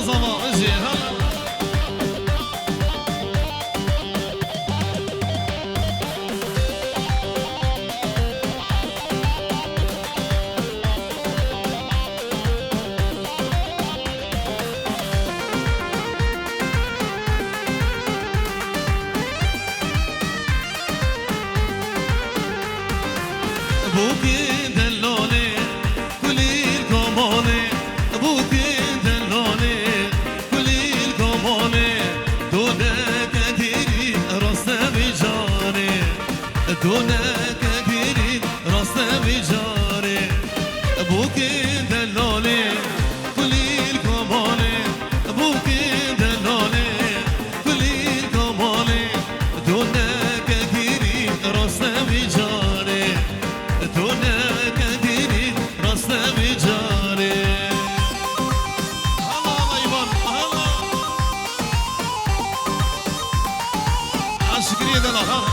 زمان جهان بوكي دلوني كلي الكموني بوكي دلوني كلي الكموني دونك كثيري راسنا بجاري دونك كثيري راسنا بجاري بوكي دلوني كلي الكموني بوكي دلوني كلي الكموني دونك كثيري راسنا بجاري دونك كثيري راسنا بجاري هلا الله يبان هلا عالشكرية دلا هلا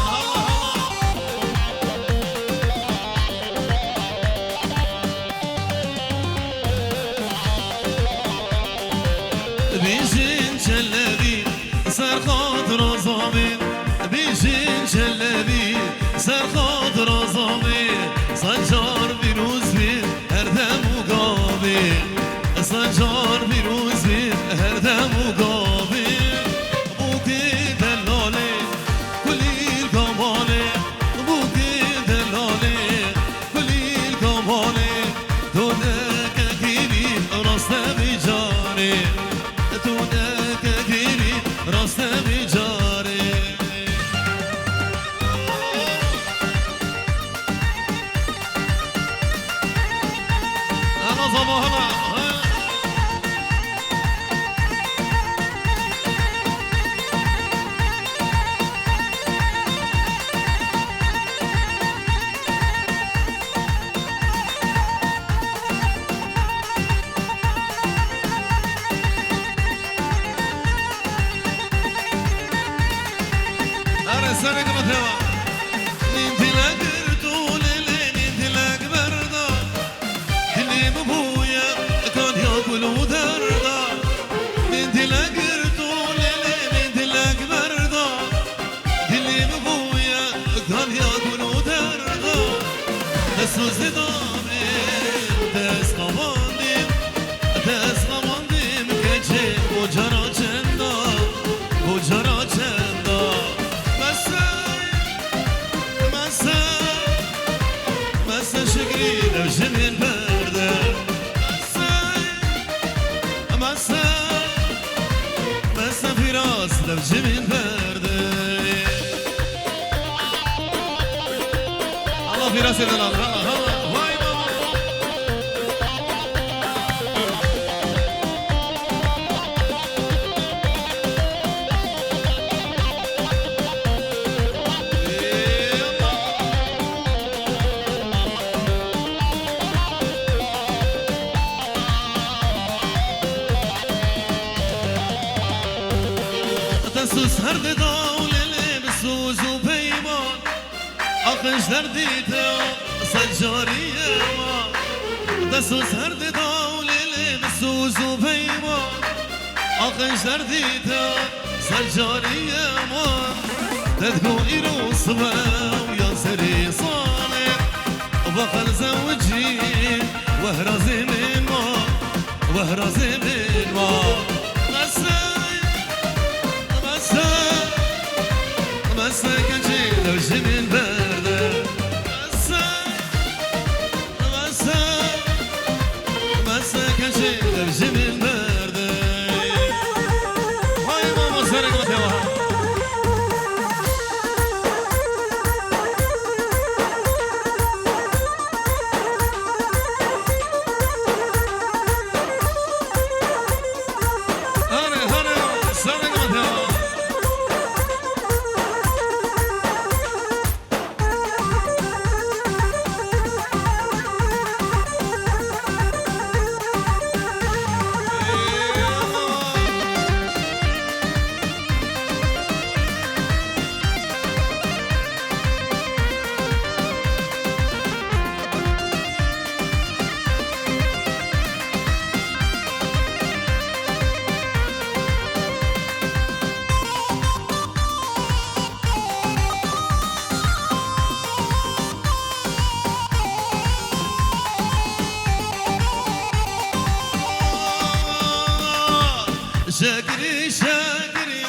بيجين جلبي صار خاطر زامين بيجين جلبي صار خاطر زامين سنجار بيروز بين هردم وقابل سنجار بيروز بين هردم وقابل بوكي دلالي كلي الكمالي بوكي دلالي كلي الكمالي دونك كثيري راسنا بجاري دونك كثيري راسنا بجاري أنا صباحنا أنا سنك متوا ننتي لك طولي ننتي لك بردا اللي بابويا كان ياكل ودردا ننتي لك طولي ننتي لك بردا اللي بابويا كان ياكل ودردا دسوس دامي دس قوانديم كجي وجرا چندا وجرا چندا مسا شكري لوجن البردة مسا في راس لوجن البردة الله في راس الدلال هاي ماما تسوس هرد دولي بسوز وبيمان أخش درديته سجارية ما تسوس هرد دولي بسوز وبيمان أخش درديته سجارية ما تدقو إيرو صبا ويا سري صالح وبخل زوجي وهرزي من ما وهرزي من ما مسا كجي لوجن البردة مسا كجي لوجن البردة هاي ماما سرق متوا هاني سرق متوا شاكري شاكري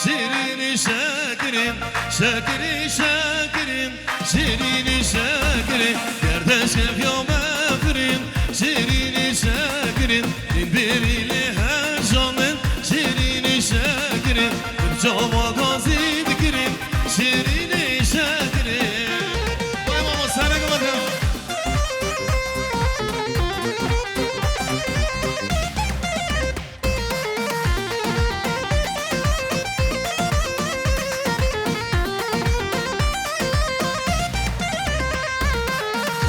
شيريني شاكري شاكري شاكري شيريني شاكري قرداش في يوم افرين شيريني شاكري بيبي لها جامن شيريني شاكري بجوما غازي ذكري شيريني شاكري باي ماما سارك مدام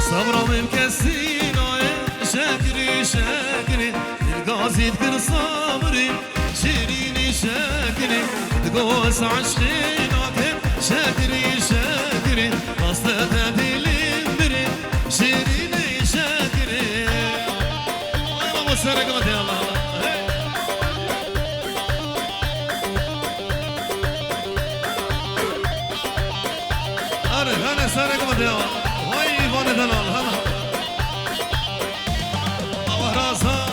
صبرا مكسينا شاكري شاكري القاصد كر صبري شيريني شاكري تقوس عشقينا شاكري شاكري قصدها دلمري شيريني شاكري الله سرق مدي الله أنا سرق مدي الله وي فانا دلال هلا الله راسها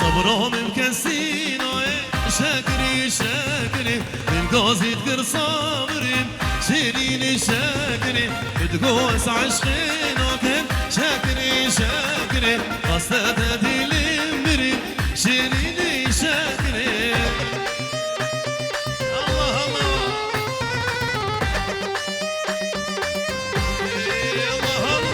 صبرهم مكسينا شاكري شاكري القاصد كر صبري شيريني شاكري تقوس عشقينا كان شاكري شاكري قصدها دلمري شيريني شاكري الله الله الله الله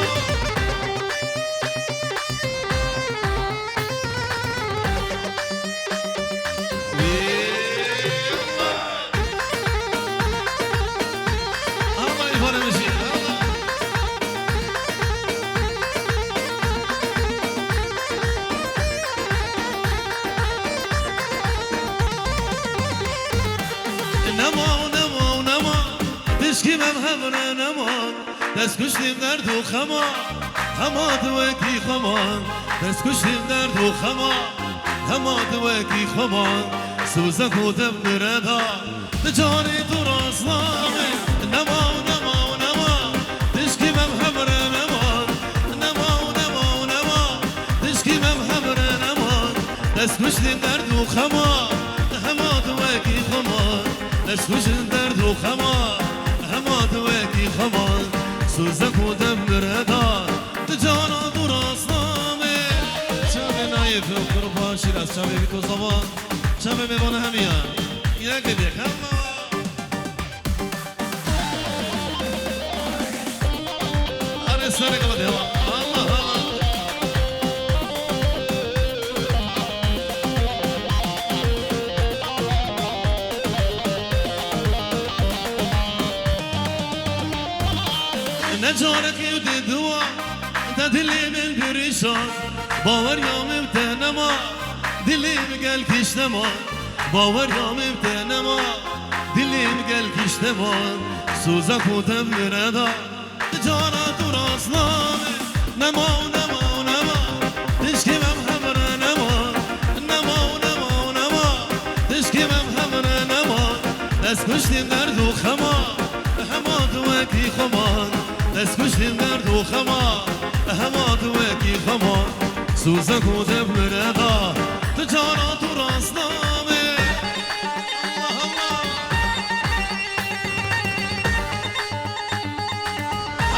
الله يفرج مشي الله نما نما نما تشكي مهمنا نما تسكشني بدرد وخما خما دواكي خما تسكشني بدرد وخما خما دواكي خما سوزك ودم ردا تجاري تراس نامي نما نما نما تشكي مهمنا نما نما نما نما تشكي مهمنا نما تسكشني بدرد وخما خما دواكي خما تسكش الدرد وخما هما دواكي خما سوزك ودم ردا تجانا دراس نامي شابي نايف وقربا شراس شابي بيكو زبان شابي ميبانا هميا يا قديك هما أنا سارك بدي الله الله نجارك يودي دوا انت دلي من بريشان باور يوم بتنما دلي بقال كيش نما باور يوم بتنما دلي بقال كيش نما سوزك ودم ردا تجارة تراس نامي نما ونما ونما تشكي ممهمر نما نما ونما ونما تشكي ممهمر نما تسكشني درد وخما هما دواكي خمان تسكشني درد وخما هما دواكي خما سوزك ودم ردا تجارة تراس نامي الله الله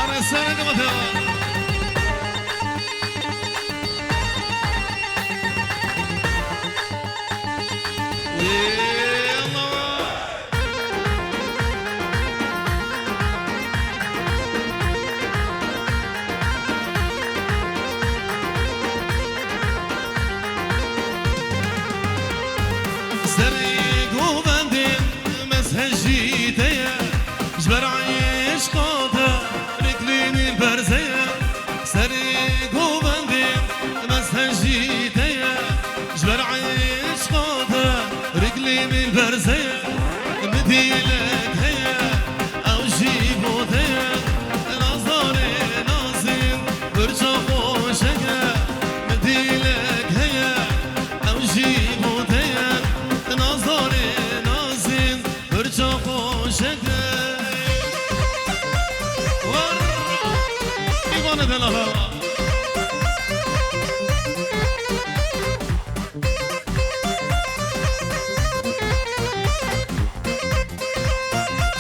أنا سارك مثلا سريق وبندم مسهجي تيا جبر عيش قاطع رجلين البرزية سريق وبندم مسهجي تيا جبر عيش قاطع رجلين البرزية مديلك هيا أو جيبو تيا نظري نازل برجع خوشك مديلك هيا أو جيبو تيا نظري نازل برجع خوشك دلها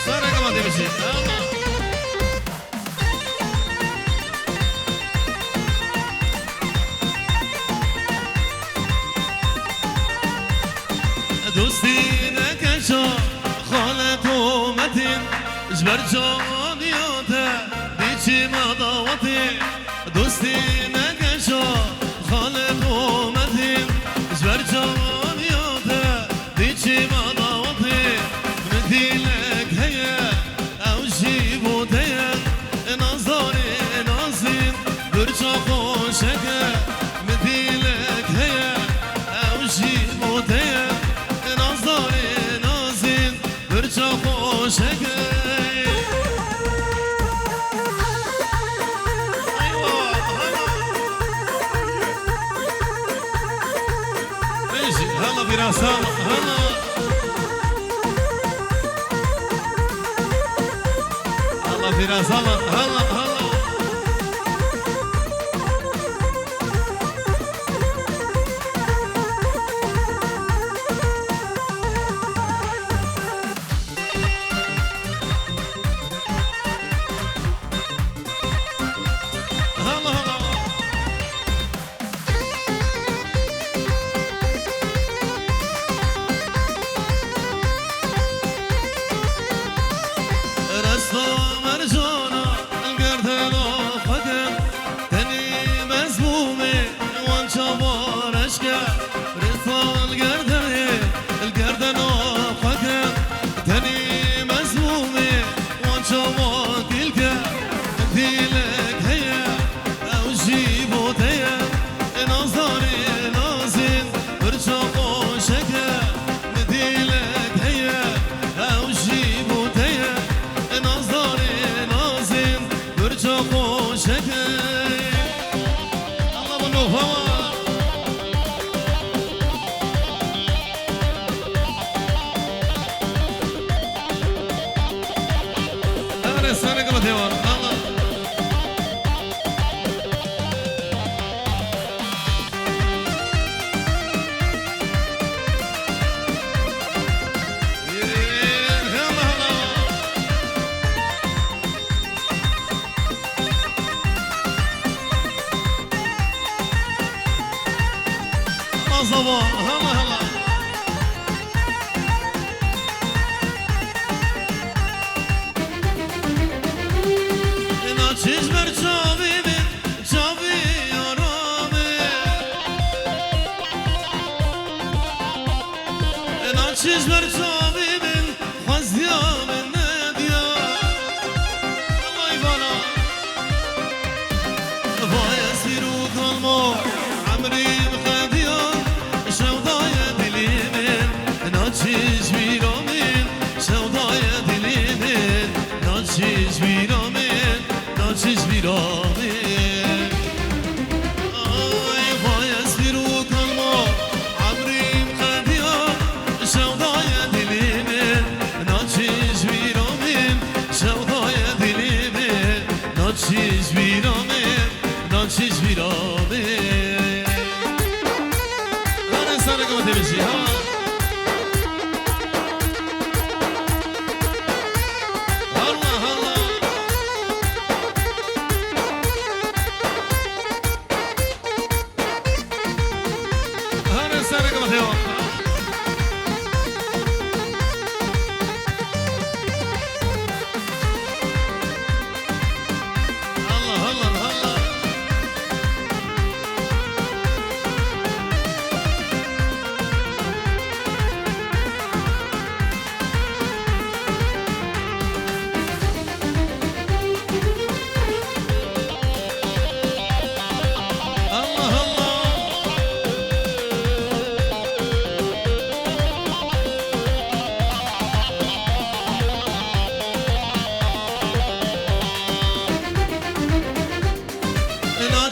سارة كما تمشي الله دوستی نکشا خالت و متین جبر جانیاته دیچی مداوتی دوستی نکشا خالت و متین جبر جانیاته دیچی مداوتی مدیلک هیه او جیبوته نازاری نازین برچا خوشکه مدیلک هیه او جیبوته برچا خوشگه ماشي هلا براسها هلا هلا براسها هلا هلا سارة كما تيوان الله صباح هلا هلا چیز بر چاوی من چاوی آرامه اینا چیز بر چاوی من خوزیا من ندیا الله بالا وای اسیرو کلمو عمری بخدیا شودای دلی من اینا چیز بیرامین شودای دلی من اینا چیز بیرامین چیز بیرامه آی وای از بیرو کلما عمریم خدیا شودای دلی من ناچیز بیرامه شودای دلی من ناچیز بیرامه ناچیز بیرامه هر سر کم تبشی ها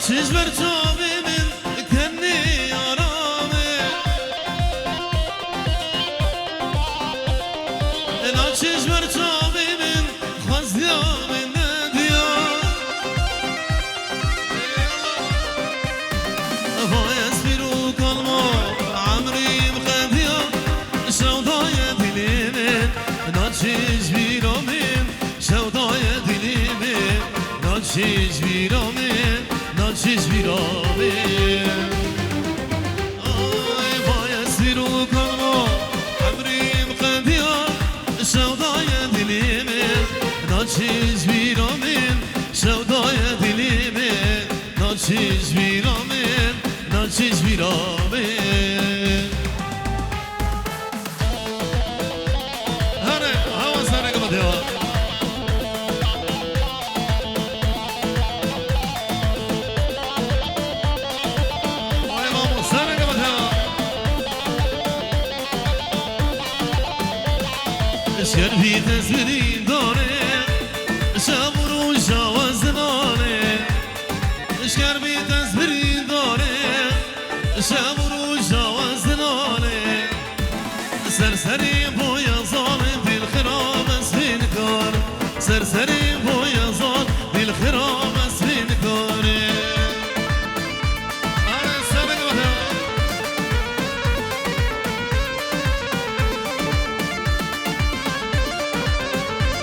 چیز بر چاوی من کنی آرامه اینا چیز بر چاوی من خوزیا من ندیا ناچیز بیرامین شودای دلیمین ناچیز بیرامین ناچیز بیرامین هره هوا سرک بدیوا آی مامو سرک بدیوا شکر بی تصویری داره شب و جواز داره شکر بی تصویری داره شب و جواز داره سرسری بویا ظالم دل خراب اسمین کار سرسری بویا ظالم دل خراب اسمین کاره آره سرک بده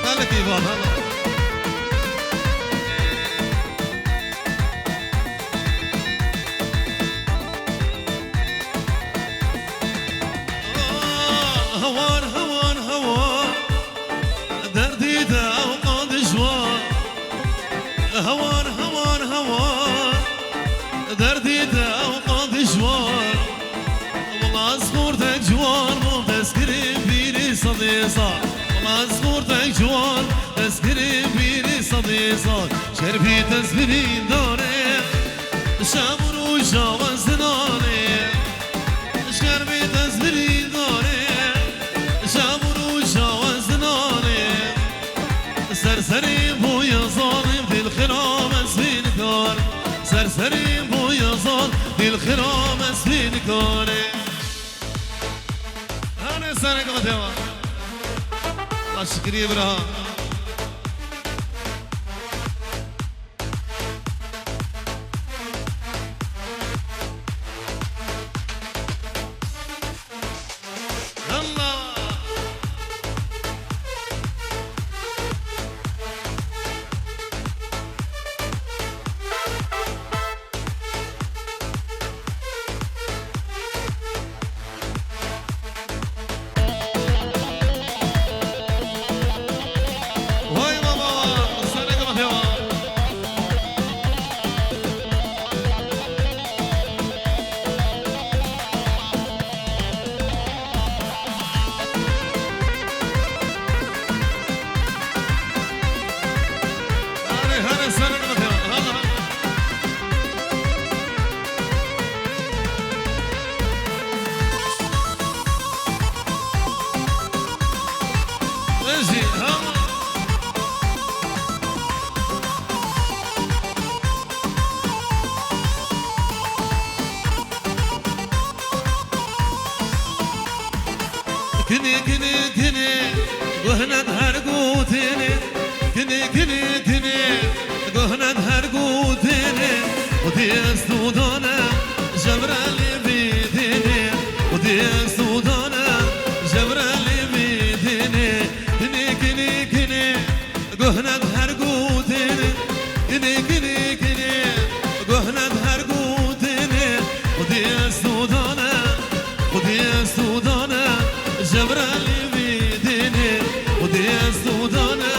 دلک ایوان هلا هوار هوار هوار دردي دا وقاد جوار هوار هوار هوار دردي دا وقاد جوار والله صورتك جوار مو تسكري بيري صديصة والله صورتك جوار تسكري بيري صديصة شربي تسبري داري شامر وجاوز داري شربي تسبري داري سرسری بویا ظالم دل خرام اسمین کار سرسری بویا ظالم دل خرام اسمین کاره هنه سرک بدیوا الله شکری برها كني كني كني وهنا هرقوتني كني كني كني وهنا هرقوتني ودي السودانة جبرالي بيدني ودي السودانة جبرالي بيدني كني كني كني وهنا هرقوتني كني كني كني وهنا هرقوتني ودي السودانة ودي السودانة جبرالي بيدني ودي السودانة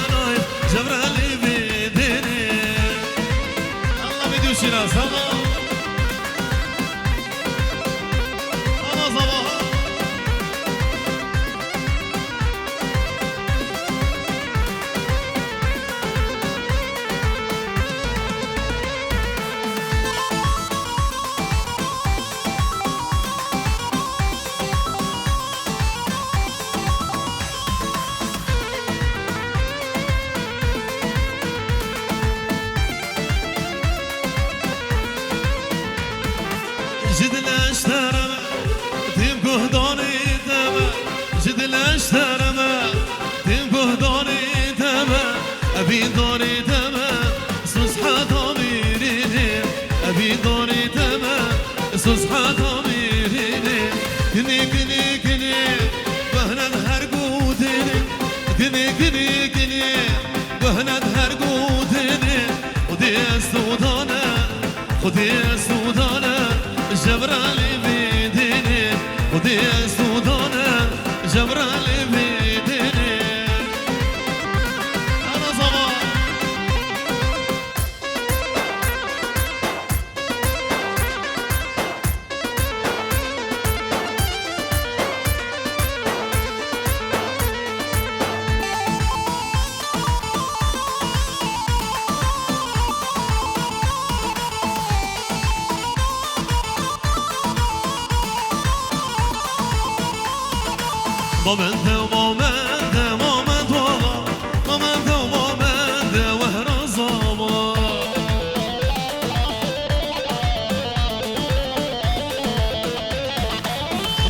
جبرالي بيدني الله بيدي وشراس الله الله صباح جدل اشترم تیم گهدانی تمه جدل اشترم تیم گهدانی تمه ابی داری تمه سوز حتا میرینی ابی داری تمه سوز حتا میرینی کنی کنی کنی بهند هر گودینی کنی کنی کنی بهند هر گودینی خودی سودانه خودی سودانه جبرالي بيدني ودي السودانة جبرالي بيدني أنا صباح مامنده و مامنده مامند واقع مامنده و مامنده و هرازاما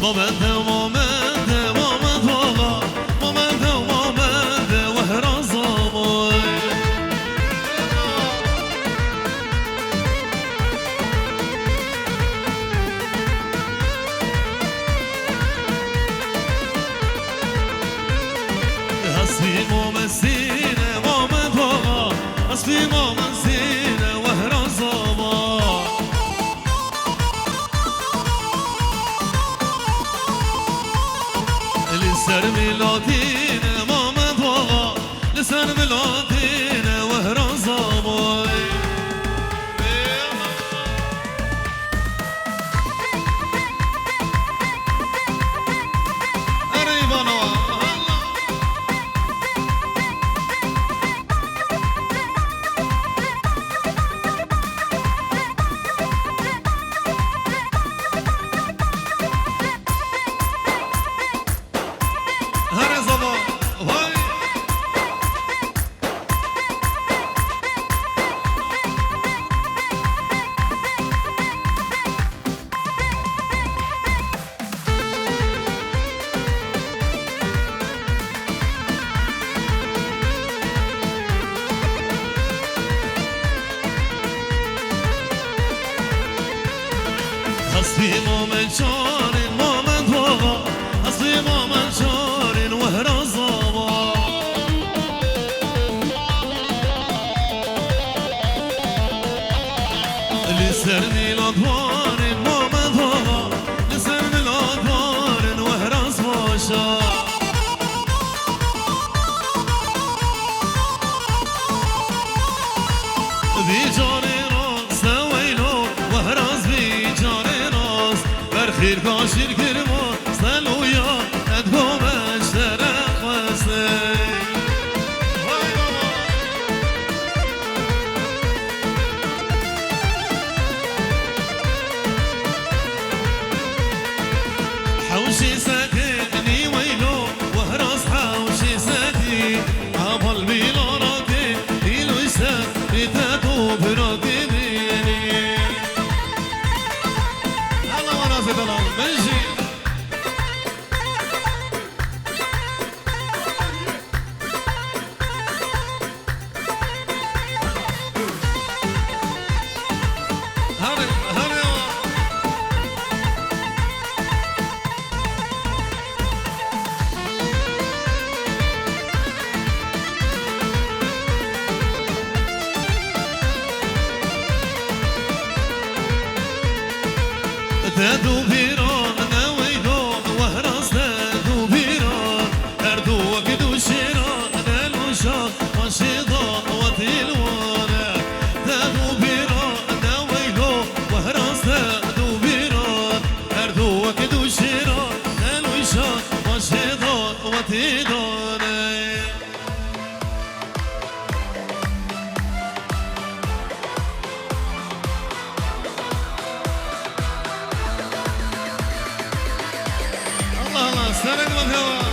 مامنده و مامنده مامند واقع مامنده و مامنده و هرازاما أصلي ماما زينة ماما بابا أصلي ماما زينة وهران زابا لسر ميلادينا ماما بابا لسر ميلادينا وهران زابا أصلي ماما جارين ماما بابا أصلي ماما جارين وهران زابا لسرني الأدوارين ماما بابا لسرني الأدوارين وهران زباشا بيجاري راس ويلو وهراز بيجاري راس برخير كاشير كرما سلويا ادقوم اشترق وسي حوشي ساكني ويلو وهراز حوشي ساكني عبال بيلاراتي إلو يساك بتاتو براتي ديني الله وانا زيد الله ماشي هاري هاري تدو بيران نويدو وهراس تدو بيران اردو وكدو شيران نلوشان وشيضان وتلوانا تدو بيران نويدو وهراس تدو بيران اردو وكدو شيران نلوشان وشيضان وتلوانا الله سرق الهواء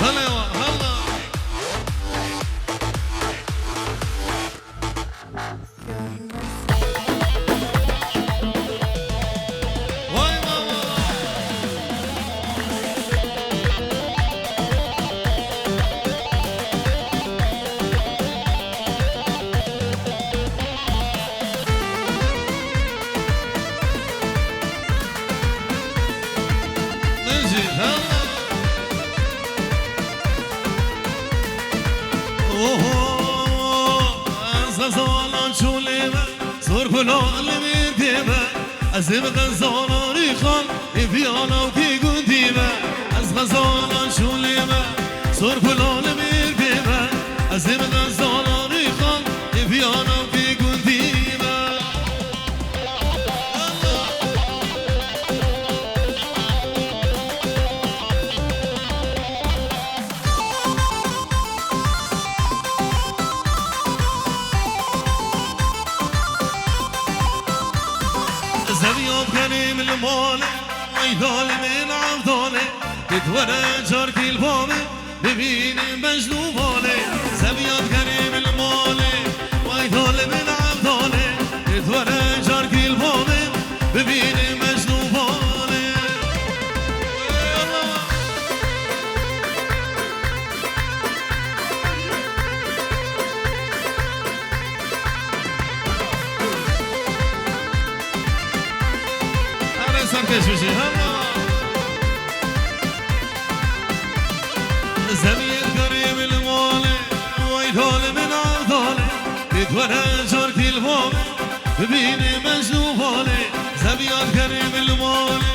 هلا هلا واي ماما نجي هلا زالان شوليما زور كلان ميرديما أزم غزالان ريخان إبيانا وكي قديما از غزالان شوليما زور كلان ميرديما أزم غزالان ريخان إبيانا وكي قديما زبيان غنيم المال ويدال من عبدالي تتورى جارتي البامي ببين مجنوب بالي زبيان غنيم المال ويدال من عبدالي تتورى جارتي البامي ببين مجنوب بالي سركشوشي هلا زميل قريب المالي ويدول من عضالي يتورى جارتي البامي ببيني مجنوب بالي زميل قريب المالي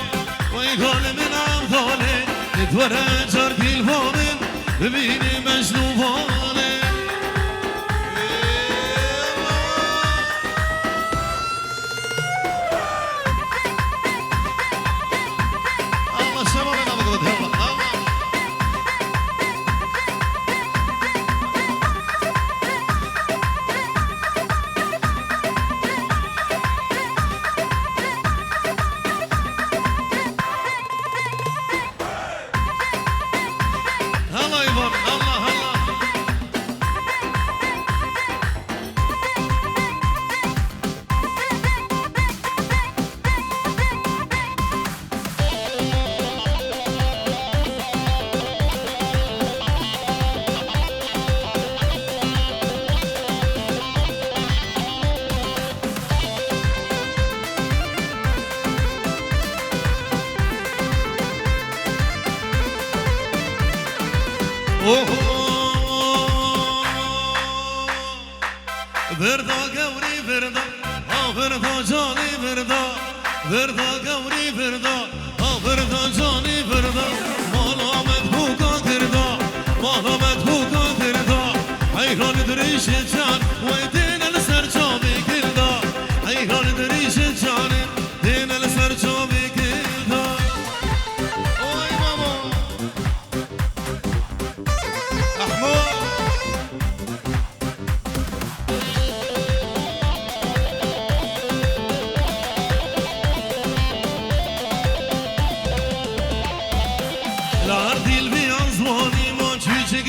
ويدول من عضالي يتورى جارتي البامي ببيني مجنوب بالي بردا قوري بردا بردا جاني بردا بردا قوري بردا بردا جاني بردا مالا مدبوكا كردا مالا مدبوكا كردا حيران دريش جان ويدين السر جابي كردا حيران دريش جان دين السر جابي كردا اوي ماما احمد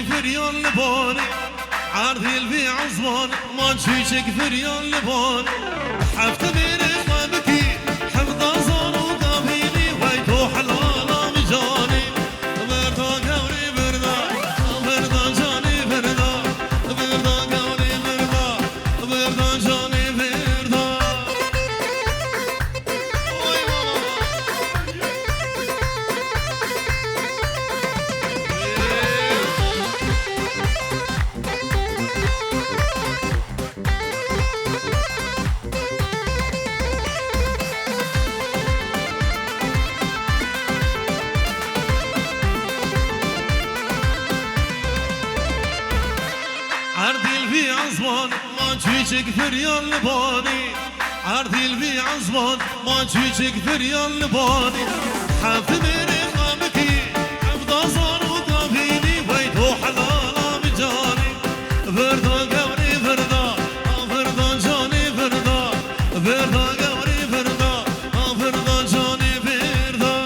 فريان لباني عرضي البي عزمان ما تشيشك فريان لباني حفت بيني خابكي حفظ صار وقابيني ويتو حلالا مجاني بردا قوري بردا بردا جاني بردا بردا قوري بردا بردا جاني بردا عزمان ما تشيشك فريان لباني عرضي البي عزمان ما تشيشك فريان لباني حفت ميري خامكي حفظ صار وقابيني ويتو حلالا بجاني بردا قوري بردا بردا جاني بردا بردا قوري بردا بردا جاني بردا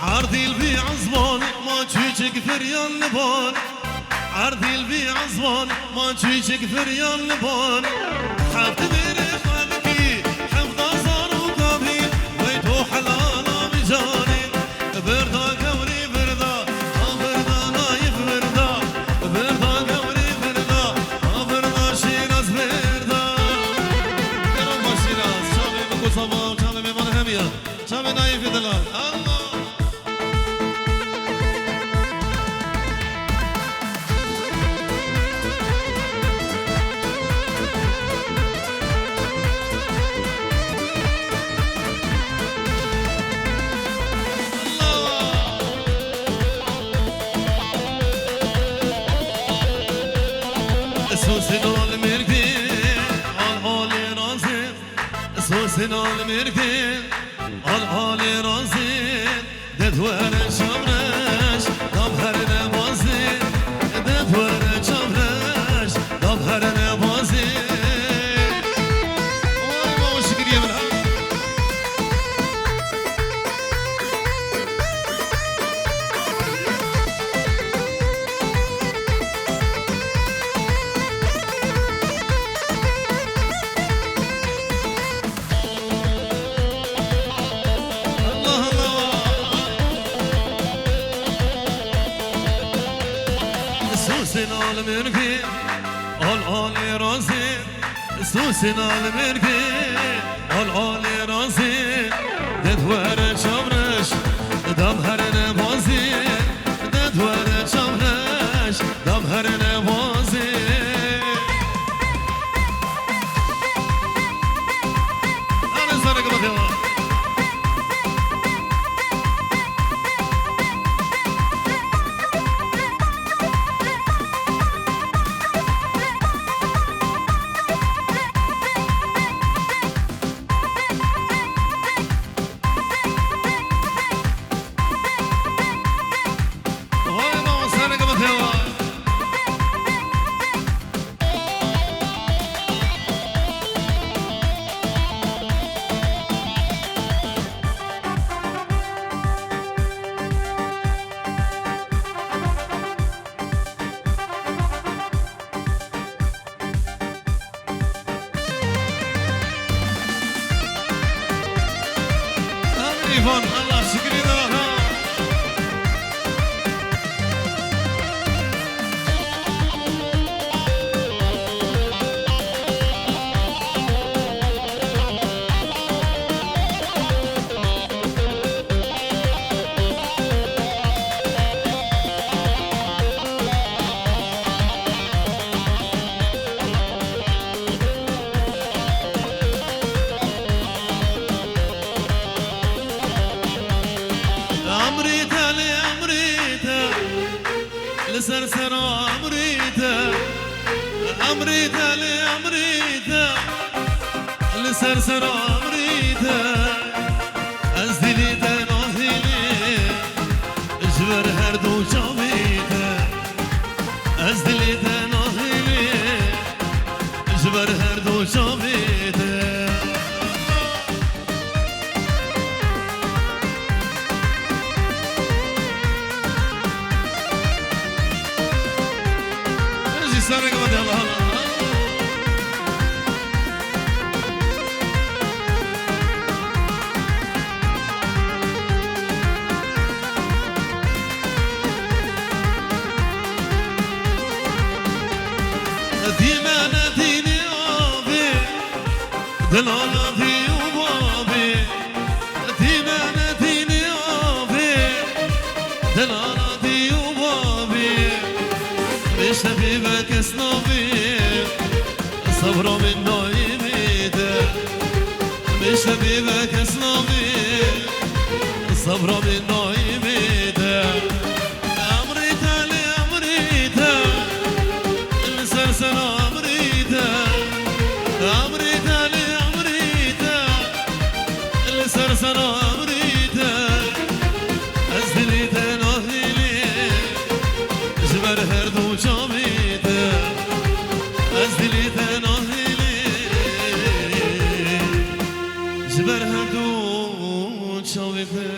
عرضي البي عزمان ما تشيشك فريان لبان عرضي البي عزمان ما تشيشك فريان لبان حفت ميري خابكي حفظ صار وقابيل ويتو حلالا بجاني بردا قوري بردا بردا نايف بردا بردا قوري بردا بردا شيراز بردا كرم شيراز شامي بكو صباح شامي بمن هميا شامي نايف دلال الله سوسن المركين العالي رازين ددور شمرش دبهر نبازين ددور شمرش دبهر نبازين وای بابا شکریه من سوسن المركين العالي رازين سوسن المركين العالي رازين ددور شمرش دبهر نبازين ددور شمرش دبهر نبازين أنا زارك بخير إيفون الله شكري له أمريتا لأمريتا لسرسر أمريتا أمريتا لأمريتا لسرسر أمريتا أزدليتا نهيلي جبر هردو شاميتا أزدليتا نهيلي جبر هردو شاميتا سارك بدي الله ديما ديني أبي دلالا في أبابي ديما ديني أبي دلالا في أبابي مش حبيبك اسنابي صبره من نايميته مش حبيبك اسنابي صبره من نايميته أمريتا لأمريتا المسلسل أمريتا أمريتا لأمريتا المسلسل أمريتا أزدليتا نهيلي جبر هردو شاميتا أزدليتا نهيلي جبر هردو شاميتا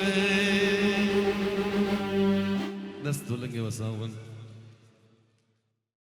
دست دولنگه وساون